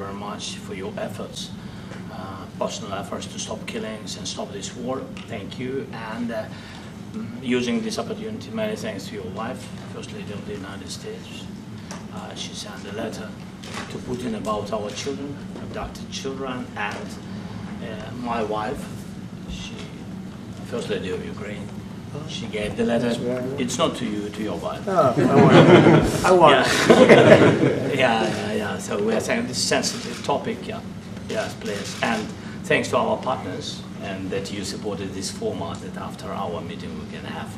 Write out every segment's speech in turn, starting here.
very much for your efforts, personal efforts to stop killings and stop this war. Thank you. And using this opportunity, many thanks to your wife, First Lady of the United States. She sent a letter to Putin about our children, abducted children, and my wife, First Lady of Ukraine, she gave the letter. It's not to you, to your wife. Oh, I want it. Yeah. So we are saying this sensitive topic, yes, please. And thanks to our partners, and that you supported this format, that after our meeting we can have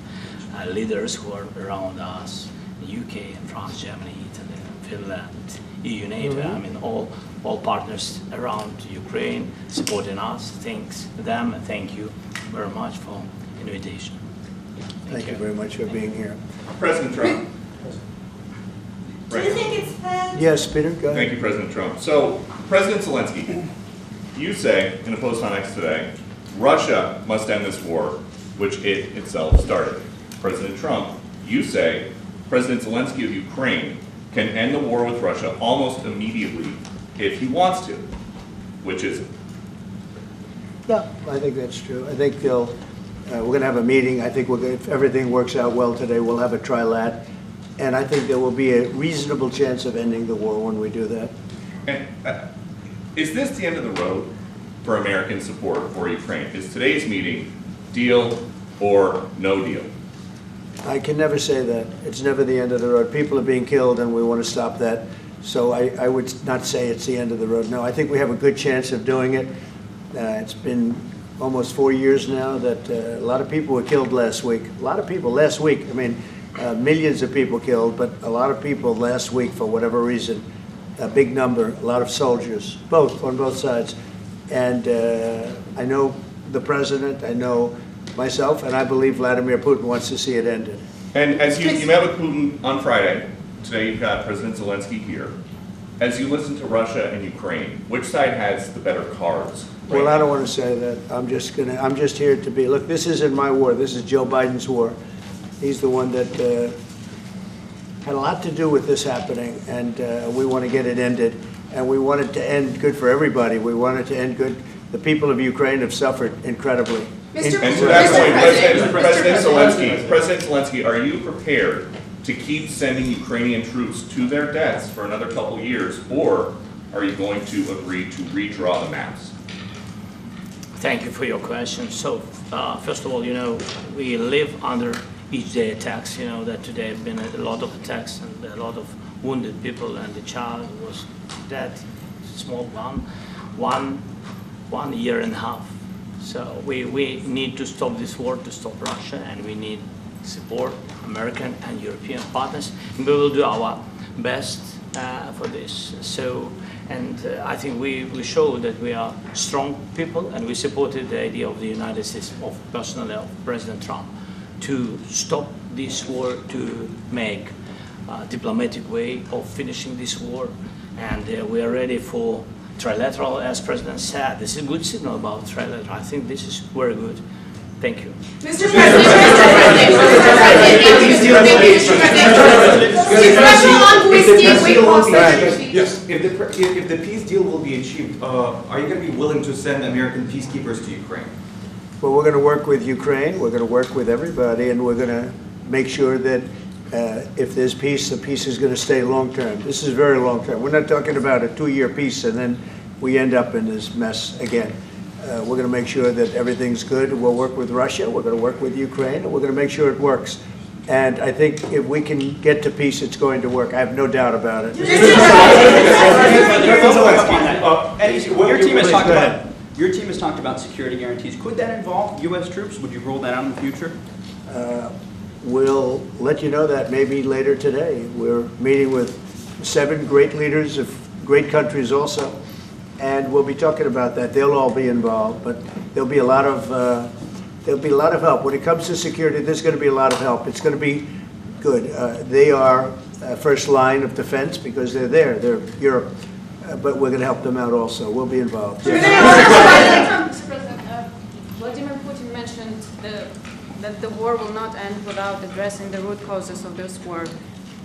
leaders who are around us, UK and France, Germany, Italy, Finland, EU, NATO, I mean all partners around Ukraine supporting us. Thanks to them, and thank you very much for invitation. Thank you very much for being here. President Trump. Do you think it's fair? Yes, Peter, go ahead. Thank you, President Trump. So, President Zelenskyy, you say in a post on X today, Russia must end this war, which it itself started. President Trump, you say President Zelenskyy of Ukraine can end the war with Russia almost immediately if he wants to. Which is it? No, I think that's true. I think we're going to have a meeting. I think if everything works out well today, we'll have a trilat. And I think there will be a reasonable chance of ending the war when we do that. And is this the end of the road for American support for Ukraine? Is today's meeting deal or no deal? I can never say that. It's never the end of the road. People are being killed, and we want to stop that. So I would not say it's the end of the road. No, I think we have a good chance of doing it. It's been almost 4 years now that a lot of people were killed last week. A lot of people last week. I mean, millions of people killed, but a lot of people last week for whatever reason. A big number, a lot of soldiers, on both sides. And I know the president, I know myself, and I believe Vladimir Putin wants to see it ended. And as you met with Putin on Friday, today you've got President Zelenskyy here. As you listen to Russia and Ukraine, which side has the better cards? Well, I don't want to say that. I'm just here to be, look, this isn't my war. This is Joe Biden's war. He's the one that had a lot to do with this happening, and we want to get it ended. And we want it to end good for everybody. We want it to end good. The people of Ukraine have suffered incredibly. And to that point, President Zelenskyy, are you prepared to keep sending Ukrainian troops to their deaths for another couple years, or are you going to agree to redraw the maps? Thank you for your question. So, first of all, we live under each day attacks. That today have been a lot of attacks and a lot of wounded people, and the child was dead, small one year and a half. So we need to stop this war, to stop Russia, and we need support American and European partners. And we will do our best for this. So, and I think we show that we are strong people, and we supported the idea of the United States, personally of President Trump, to stop this war, to make a diplomatic way of finishing this war. And we are ready for trilateral, as President said. This is a good signal about trilateral. I think this is very good. Thank you. Mr. President, yes. If the peace deal will be achieved, are you going to be willing to send American peacekeepers to Ukraine? Well, we're going to work with Ukraine. We're going to work with everybody, and we're going to make sure that if there's peace, the peace is going to stay long term. This is very long term. We're not talking about a 2-year peace and then we end up in this mess again. We're going to make sure that everything's good. We'll work with Russia. We're going to work with Ukraine, and we're going to make sure it works. And I think if we can get to peace, it's going to work. I have no doubt about it. Your team has talked about security guarantees. Could that involve U.S. troops? Would you roll that out in the future? We'll let you know that maybe later today. We're meeting with 7 great leaders of great countries also, and we'll be talking about that. They'll all be involved, but there'll be a lot of help. When it comes to security, there's going to be a lot of help. It's going to be good. They are first line of defense because they're there. They're Europe, but we're going to help them out also. We'll be involved. Mr. President, Vladimir Putin mentioned that the war will not end without addressing the root causes of this war.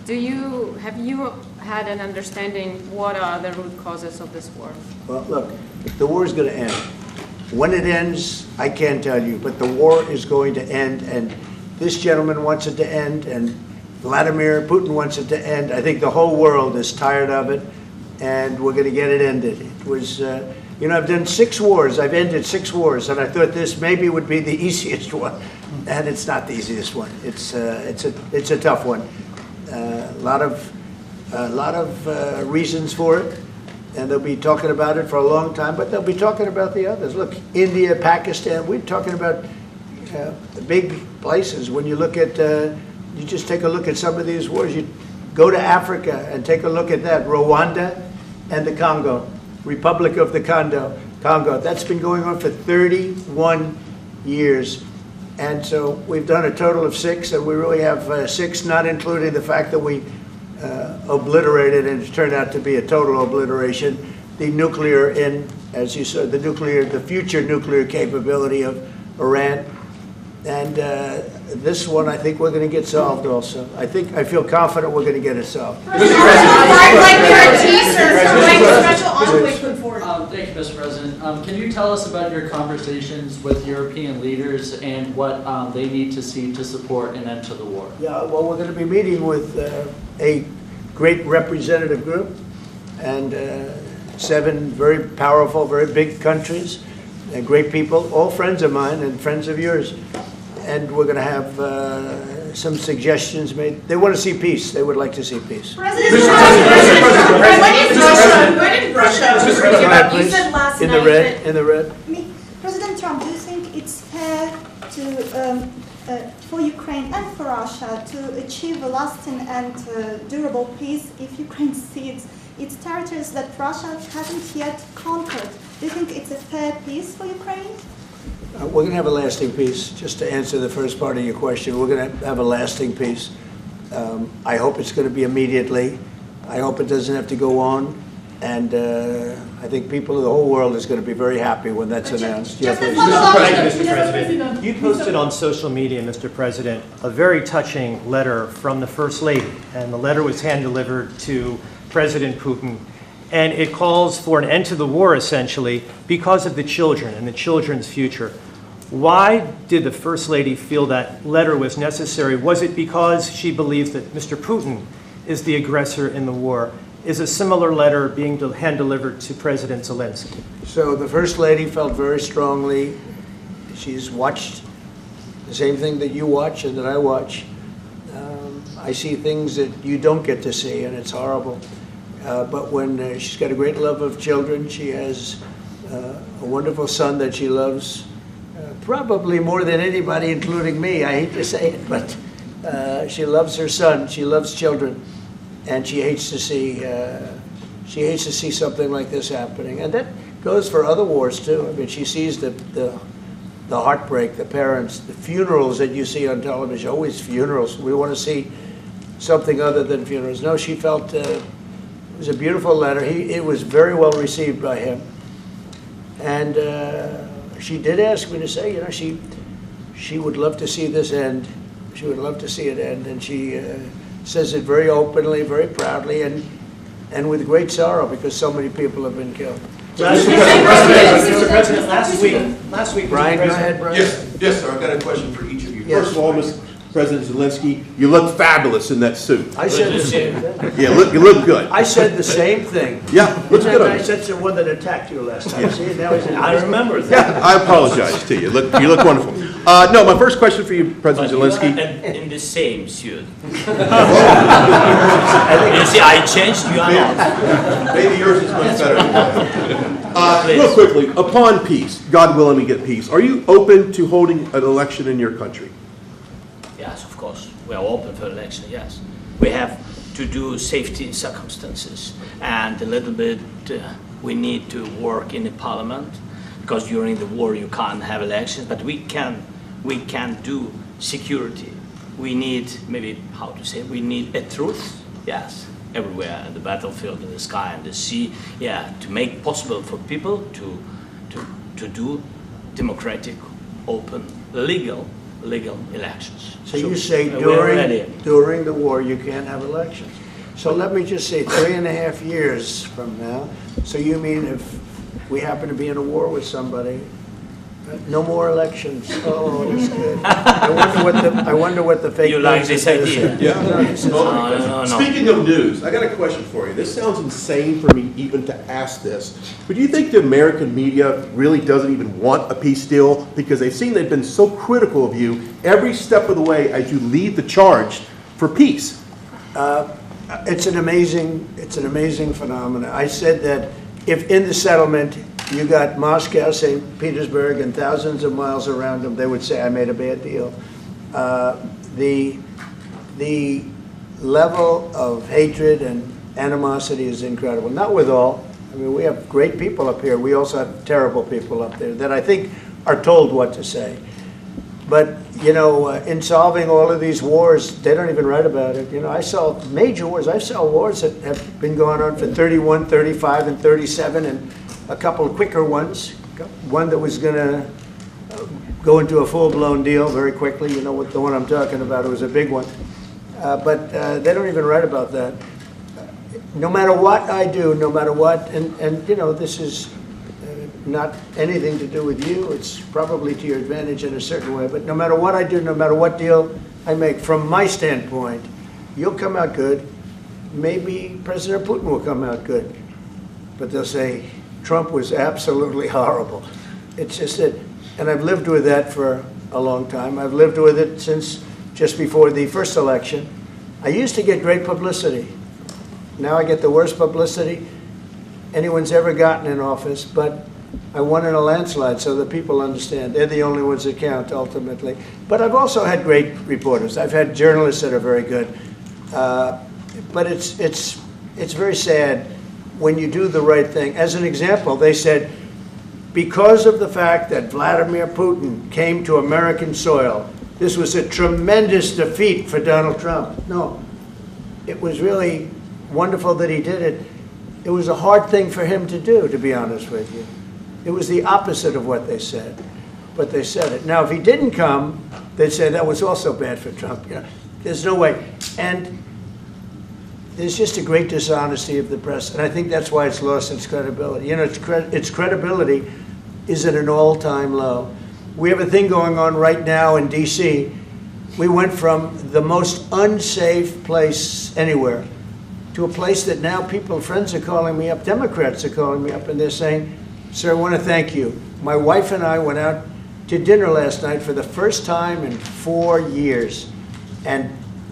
Have you had an understanding what are the root causes of this war? Well, look, the war is going to end. When it ends, I can't tell you, but the war is going to end, and this gentleman wants it to end, and Vladimir Putin wants it to end. I think the whole world is tired of it, and we're going to get it ended. It was, you know, I've done 6 wars. I've ended 6 wars, and I thought this maybe would be the easiest one, and it's not the easiest one. It's a tough one. A lot of reasons for it, and they'll be talking about it for a long time, but they'll be talking about the others. Look, India, Pakistan, we're talking about the big places. When you look at, you just take a look at some of these wars. You go to Africa and take a look at that. Rwanda and the Congo, Republic of the Congo. That's been going on for 31 years. And so we've done a total of 6, and we really have 6, not including the fact that we obliterated, and it turned out to be a total obliteration, the nuclear, as you said, the future nuclear capability of Iran. And this one, I think we're going to get solved also. I feel confident we're going to get it solved. Thank you, Mr. President. Can you tell us about your conversations with European leaders and what they need to see to support an end to the war? Yeah, well, we're going to be meeting with a great representative group and 7 very powerful, very big countries and great people, all friends of mine and friends of yours. And we're going to have some suggestions made. They want to see peace. They would like to see peace. President Trump, you said last in night the red, in the red. President Trump, do you think it's fair to for Ukraine and for Russia to achieve a lasting and durable peace if Ukraine cedes its territories that Russia hasn't yet conquered? Do you think it's a fair peace for Ukraine? We're going to have a lasting peace. Just to answer the first part of your question, we're going to have a lasting peace. I hope it's going to be immediately. I hope it doesn't have to go on. And I think people of the whole world is going to be very happy when that's announced. Mr. President, you posted on social media, Mr. President, a very touching letter from the First Lady. And the letter was hand-delivered to President Putin. And it calls for an end to the war, essentially, because of the children and the children's future. Why did the First Lady feel that letter was necessary? Was it because she believes that Mr. Putin is the aggressor in the war? Is a similar letter being hand-delivered to President Zelenskyy? So the First Lady felt very strongly. She's watched the same thing that you watch and that I watch. I see things that you don't get to see, and it's horrible. But when she's got a great love of children, she has a wonderful son that she loves, probably more than anybody, including me. I hate to say it, but she loves her son. She loves children, and she hates to see something like this happening. And that goes for other wars too. I mean, she sees the heartbreak, the parents, the funerals that you see on television. Always funerals. We want to see something other than funerals. No, she felt. It was a beautiful letter. It was very well received by him. And she did ask me to say, you know, she would love to see this end. She would love to see it end. And she says it very openly, very proudly, and with great sorrow because so many people have been killed. Mr. President, last week, Brian, go ahead, Brian. Yes, sir. I've got a question for each of you. Yes. First of all, Mr. President Zelenskyy, you look fabulous in that suit. I said the same thing. Yeah, you look good. I said the same thing. Yeah, looks good on I you. said the one that attacked you last time. See, now he's I remember that. Yeah, I apologize to you. You look wonderful. No, my first question for you, President Zelenskyy. In the same suit. You see, I changed, you are not. Maybe yours is much better than mine. Real quickly, upon peace, God willing we get peace, are you open to holding an election in your country? Yes, of course. We are open for election, yes. We have to do safety circumstances. And a little bit, we need to work in the parliament, because during the war you can't have elections, but we can do security. We need, maybe, how to say, we need a truth, yes, everywhere, in the battlefield, in the sky, in the sea, yeah, to make possible for people to do democratic, open, legal elections. So you say during the war you can't have elections? So let me just say, 3.5 years from now, so you mean if we happen to be in a war with somebody, no more elections? Oh, that's good. I wonder what the fake You like news this is idea? gonna say. Yeah. No, this is- No. Speaking of news, I got a question for you. This sounds insane for me even to ask this, but do you think the American media really doesn't even want a peace deal because they've seen they've been so critical of you every step of the way as you lead the charge for peace? It's an amazing phenomenon. I said that if in the settlement you got Moscow, St. Petersburg, and thousands of miles around them, they would say, I made a bad deal. The level of hatred and animosity is incredible. Not with all. I mean, we have great people up here. We also have terrible people up there that I think are told what to say. But, you know, in solving all of these wars, they don't even write about it. You know, I saw major wars. I saw wars that have been going on for 31, 35, and 37, and a couple of quicker ones. One that was going to go into a full-blown deal very quickly. You know what the one I'm talking about. It was a big one. But they don't even write about that. No matter what I do, no matter what, and you know, this is not anything to do with you. It's probably to your advantage in a certain way. But no matter what I do, no matter what deal I make, from my standpoint, you'll come out good. Maybe President Putin will come out good. But they'll say, Trump was absolutely horrible. It's just that, and I've lived with that for a long time. I've lived with it since just before the first election. I used to get great publicity. Now I get the worst publicity anyone's ever gotten in office, but I won in a landslide, so that people understand. They're the only ones that count, ultimately. But I've also had great reporters. I've had journalists that are very good. But it's very sad when you do the right thing. As an example, they said, because of the fact that Vladimir Putin came to American soil, this was a tremendous defeat for Donald Trump. No, it was really wonderful that he did it. It was a hard thing for him to do, to be honest with you. It was the opposite of what they said, but they said it. Now, if he didn't come, they'd say that was also bad for Trump. You know, there's no way. And there's just a great dishonesty of the press, and I think that's why it's lost its credibility. You know, its credibility is at an all-time low. We have a thing going on right now in D.C. We went from the most unsafe place anywhere to a place that now people, friends are calling me up, Democrats are calling me up, and they're saying, sir, I want to thank you. My wife and I went out to dinner last night for the first time in 4 years, and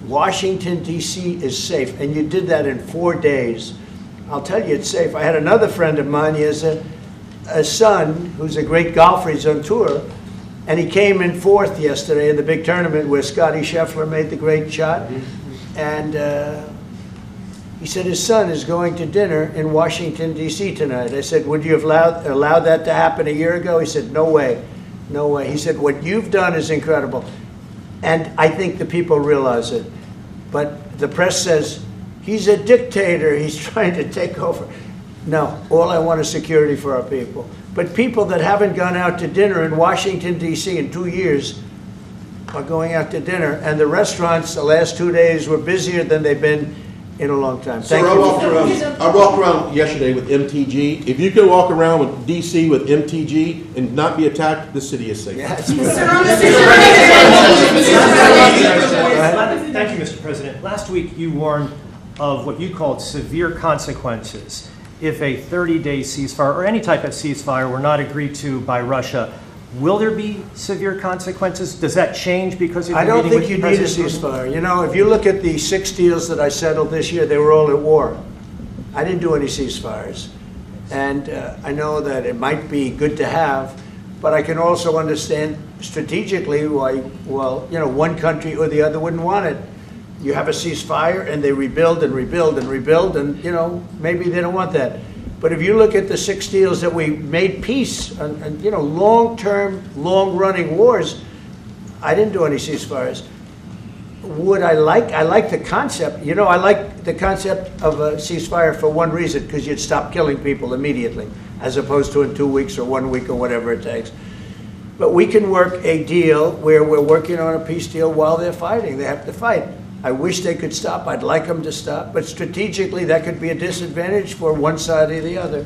Washington, D.C. is safe, and you did that in 4 days. I'll tell you, it's safe. I had another friend of mine, he has a son who's a great golfer, he's on tour, and he came in fourth yesterday in the big tournament where Scotty Scheffler made the great shot, and he said his son is going to dinner in Washington, D.C. tonight. I said, would you have allowed that to happen a year ago? He said, no way, no way. He said, what you've done is incredible. And I think the people realize it. But the press says, he's a dictator, he's trying to take over. No, all I want is security for our people. But people that haven't gone out to dinner in Washington, D.C. in 2 years are going out to dinner. And the restaurants the last 2 days were busier than they've been in a long time. Sir, I walked around yesterday with MTG. If you could walk around with DC with MTG and not be attacked, the city is safe. Yeah, Thank you, Mr. President. Last week you warned of what you called severe consequences if a 30-day ceasefire or any type of ceasefire were not agreed to by Russia. Will there be severe consequences? Does that change because of I your don't meeting think you with need a President Putin? ceasefire. You know, if you look at the 6 deals that I settled this year, they were all at war. I didn't do any ceasefires. And I know that it might be good to have, but I can also understand strategically why, well, you know, one country or the other wouldn't want it. You have a ceasefire and they rebuild and rebuild and rebuild, and, you know, maybe they don't want that. But if you look at the 6 deals that we made peace and you know, long-term, long-running wars, I didn't do any ceasefires. Would I like the concept, you know, I like the concept of a ceasefire for one reason, because you'd stop killing people immediately, as opposed to in 2 weeks or 1 week or whatever it takes. But we can work a deal where we're working on a peace deal while they're fighting. They have to fight. I wish they could stop. I'd like them to stop. But strategically, that could be a disadvantage for one side or the other.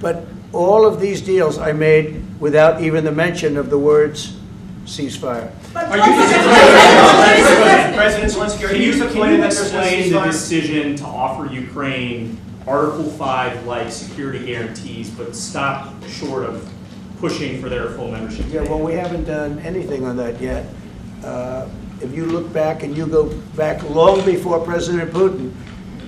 But all of these deals I made without even the mention of the words ceasefire. Are you President Zelenskyy, are you disappointed that there's no explain the ceasefire? decision to offer Ukraine Article 5-like security guarantees, but stop short of pushing for their full membership? Yeah, well, we haven't done anything on that yet. If you look back and you go back long before President Putin,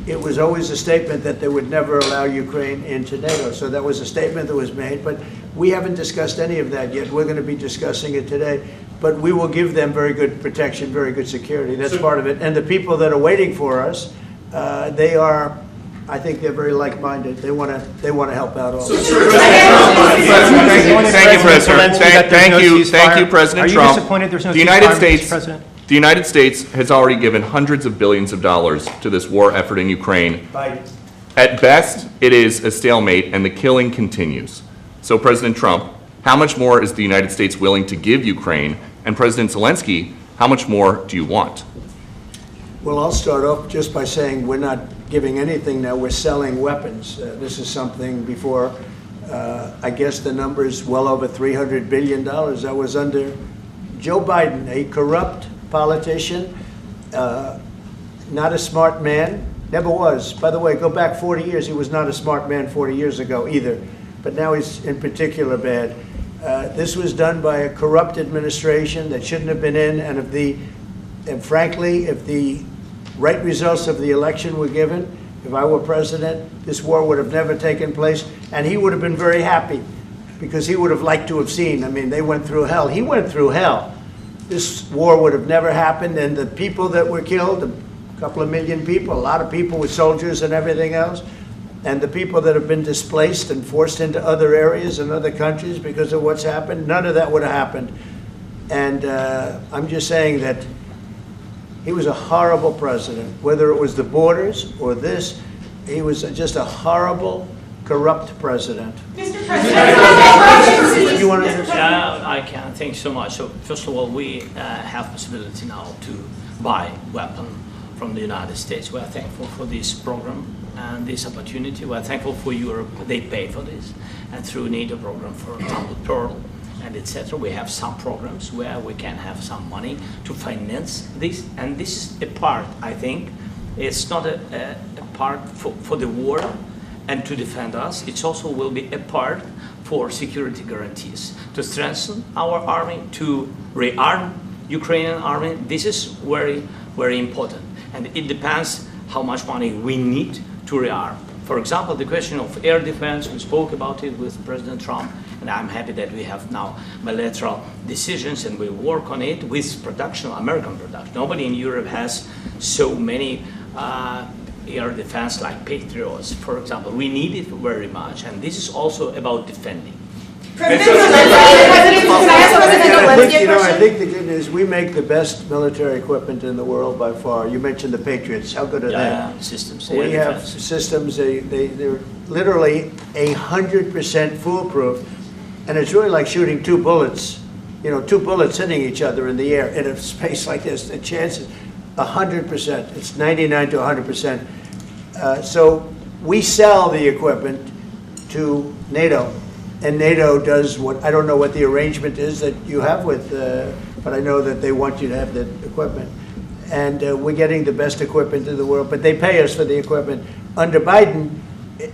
it was always a statement that they would never allow Ukraine into NATO. So that was a statement that was made, but we haven't discussed any of that yet. We're going to be discussing it today. But we will give them very good protection, very good security. That's part of it. And the people that are waiting for us, they are, I think they're very like-minded. They want to help out also. Thank you, President. Thank you, President Trump. Are you disappointed there's no The United ceasefire, Mr. States, President? the United States has already given hundreds of billions of dollars to this war effort in Ukraine. At best, it is a stalemate, and the killing continues. So, President Trump, how much more is the United States willing to give Ukraine? And President Zelensky, how much more do you want? Well, I'll start off just by saying we're not giving anything now. We're selling weapons. This is something before, I guess the number is well over $300 billion. That was under Joe Biden, a corrupt politician, not a smart man, never was. By the way, go back 40 years, he was not a smart man 40 years ago either, but now he's in particular bad. This was done by a corrupt administration that shouldn't have been in, and frankly, if the right results of the election were given, if I were president, this war would have never taken place, and he would have been very happy, because he would have liked to have seen. I mean, they went through hell. He went through hell. This war would have never happened, and the people that were killed, a couple of million people, a lot of people with soldiers and everything else, and the people that have been displaced and forced into other areas and other countries because of what's happened, none of that would have happened. And I'm just saying that he was a horrible president, whether it was the borders or this. He was just a horrible, corrupt president. Mr. President, You want to I can. Thank you so much. So first of all, we have possibility now to buy weapon from the United States. We are thankful for this program and this opportunity. We are thankful for Europe. They pay for this, and through NATO program, for example, Pearl and etc. We have some programs where we can have some money to finance this, and this is a part. I think it's not a part for the war and to defend us. It also will be a part for security guarantees, to strengthen our army, to rearm Ukrainian army. This is very, very important. And it depends how much money we need to rearm. For example, the question of air defense, we spoke about it with President Trump, and I'm happy that we have now bilateral decisions and we work on it with production, American production. Nobody in Europe has so many air defense like Patriots, for example. We need it very much, and this is also about defending. I think the good news, we make the best military equipment in the world by far. You mentioned the Patriots. How good are they? Systems. We have systems. They're literally 100% foolproof, and it's really like shooting two bullets. You know, two bullets hitting each other in the air in a space like this. The chance is 100%. It's 99 to 100%. So we sell the equipment to NATO. And NATO does what, I don't know what the arrangement is that you have with, but I know that they want you to have the equipment. And we're getting the best equipment in the world, but they pay us for the equipment. Under Biden,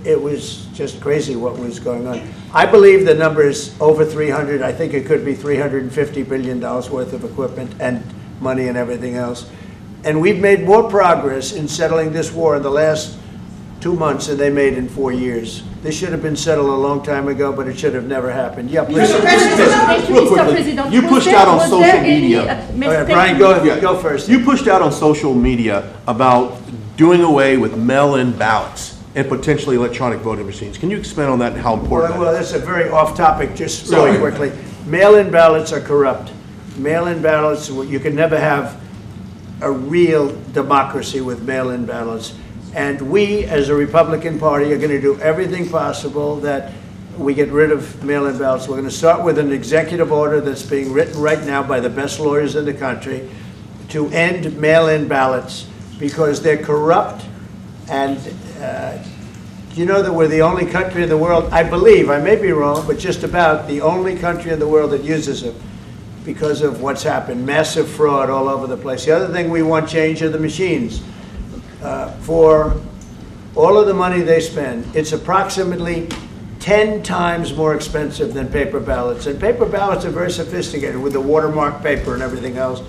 it was just crazy what was going on. I believe the number is over 300. I think it could be $350 billion worth of equipment and money and everything else. And we've made more progress in settling this war in the last 2 months than they made in 4 years. This should have been settled a long time ago, but it should have never happened. Yeah, please. Real quickly, you pushed out on social media. All right, Brian, go first. You pushed out on social media about doing away with mail-in ballots and potentially electronic voting machines. Can you expand on that and how important Well, that is? that's a very off-topic, just really quickly. Mail-in ballots are corrupt. Mail-in ballots, you can never have a real democracy with mail-in ballots. And we, as a Republican Party, are going to do everything possible that we get rid of mail-in ballots. We're going to start with an executive order that's being written right now by the best lawyers in the country to end mail-in ballots because they're corrupt, and you know that we're the only country in the world, I believe, I may be wrong, but just about the only country in the world that uses them because of what's happened, massive fraud all over the place. The other thing we want change are the machines. For all of the money they spend, it's approximately 10 times more expensive than paper ballots. And paper ballots are very sophisticated with the watermark paper and everything else.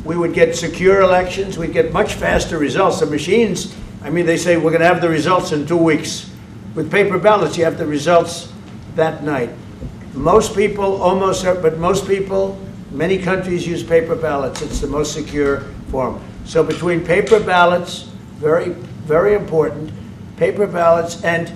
We would get secure elections. We'd get much faster results. The machines, I mean, they say we're going to have the results in 2 weeks. With paper ballots, you have the results that night. Most people, but most people, many countries use paper ballots. It's the most secure form. So between paper ballots, very, very important, paper ballots, and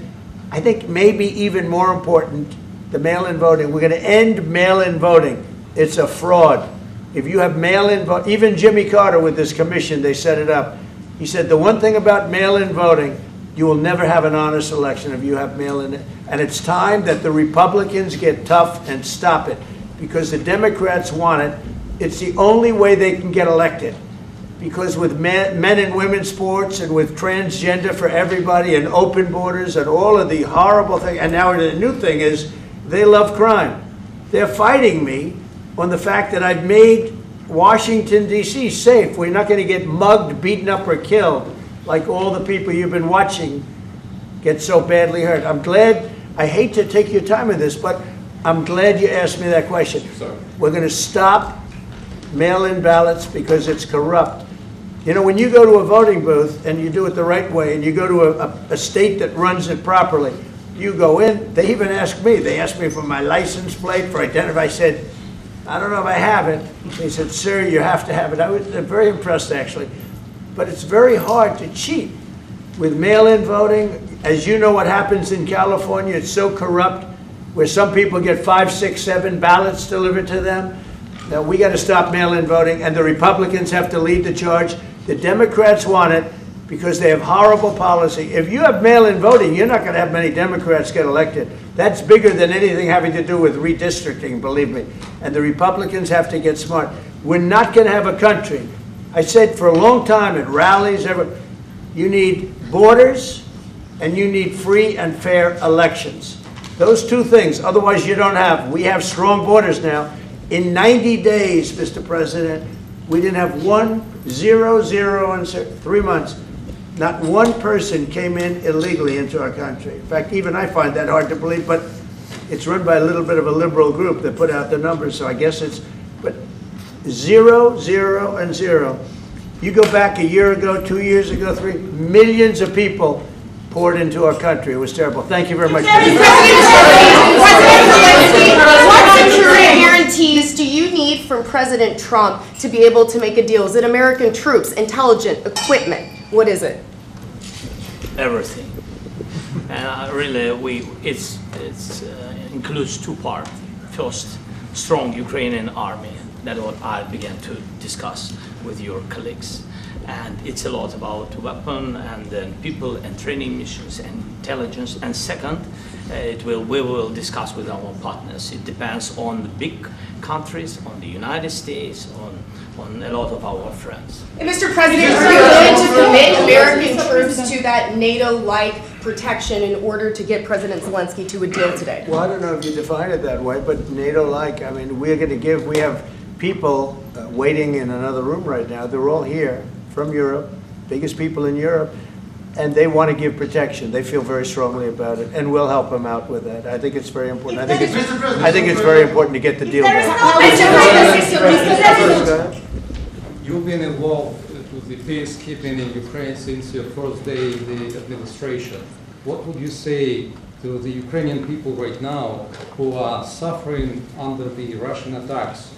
I think maybe even more important, the mail-in voting. We're going to end mail-in voting. It's a fraud. If you have mail-in vote, even Jimmy Carter with this commission, they set it up. He said the one thing about mail-in voting, you will never have an honest election if you have mail-in. And it's time that the Republicans get tough and stop it, because the Democrats want it. It's the only way they can get elected. Because with men and women's sports and with transgender for everybody and open borders and all of the horrible things, and now the new thing is they love crime. They're fighting me on the fact that I've made Washington, D.C. safe. We're not going to get mugged, beaten up, or killed like all the people you've been watching get so badly hurt. I'm glad, I hate to take your time with this, but I'm glad you asked me that question. Sorry. We're going to stop mail-in ballots because it's corrupt. You know, when you go to a voting booth and you do it the right way and you go to a state that runs it properly, you go in, they even ask me, they asked me for my license plate, for identity. I said, I don't know if I have it. They said, sir, you have to have it. I was very impressed, actually. But it's very hard to cheat with mail-in voting. As you know what happens in California, it's so corrupt, where some people get 5, 6, 7 ballots delivered to them. Now, we got to stop mail-in voting, and the Republicans have to lead the charge. The Democrats want it because they have horrible policy. If you have mail-in voting, you're not going to have many Democrats get elected. That's bigger than anything having to do with redistricting, believe me. And the Republicans have to get smart. We're not going to have a country. I said for a long time at rallies, you need borders and you need free and fair elections. Those two things, otherwise you don't have. We have strong borders now. In 90 days, Mr. President, we didn't have 1, 0, 0, and 3 months. Not one person came in illegally into our country. In fact, even I find that hard to believe, but it's run by a little bit of a liberal group that put out the numbers, so I guess it's, but 0, 0, and 0. You go back a year ago, 2 years ago, 3, millions of people poured into our country. It was terrible. Thank you very much. What security guarantees do you need from President Trump to be able to make a deal? Is it American troops, intelligence, equipment? What is it? Everything. And really, it includes 2 parts. First, strong Ukrainian army. That's what I began to discuss with your colleagues. And it's a lot about weapon and then people and training missions and intelligence. And second, we will discuss with our partners. It depends on the big countries, on the United States, on a lot of our friends. And Mr. President, are you willing to commit American troops to that NATO-like protection in order to get President Zelenskyy to a deal today? Well, I don't know if you define it that way, but NATO-like, I mean, we're going to give, we have people waiting in another room right now. They're all here from Europe, biggest people in Europe, and they want to give protection. They feel very strongly about it, and we'll help them out with that. I think it's very important. I think it's very important to get the deal done. You've been involved with the peacekeeping in Ukraine since your first day in the administration. What would you say to the Ukrainian people right now who are suffering under the Russian attacks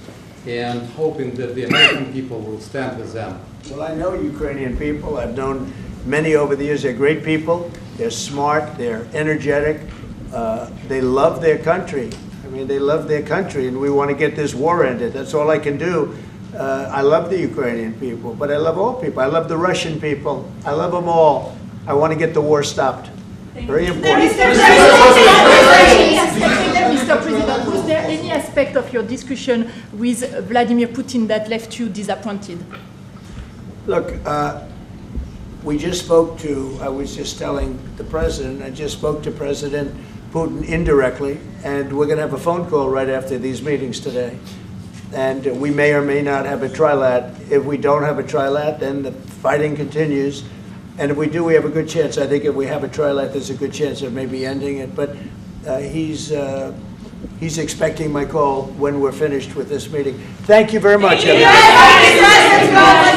and hoping that the American people will stand with them? Well, I know Ukrainian people. I've known many over the years. They're great people. They're smart. They're energetic. They love their country. I mean, they love their country, and we want to get this war ended. That's all I can do. I love the Ukrainian people, but I love all people. I love the Russian people. I love them all. I want to get the war stopped. Very important. Mr. President, was there any aspect of your discussion with Vladimir Putin that left you disappointed? Look, we just spoke to, I was just telling the president, I just spoke to President Putin indirectly, and we're going to have a phone call right after these meetings today. And we may or may not have a trilat. If we don't have a trilat, then the fighting continues. And if we do, we have a good chance. I think if we have a trilat, there's a good chance of maybe ending it. But he's expecting my call when we're finished with this meeting. Thank you very much, everybody.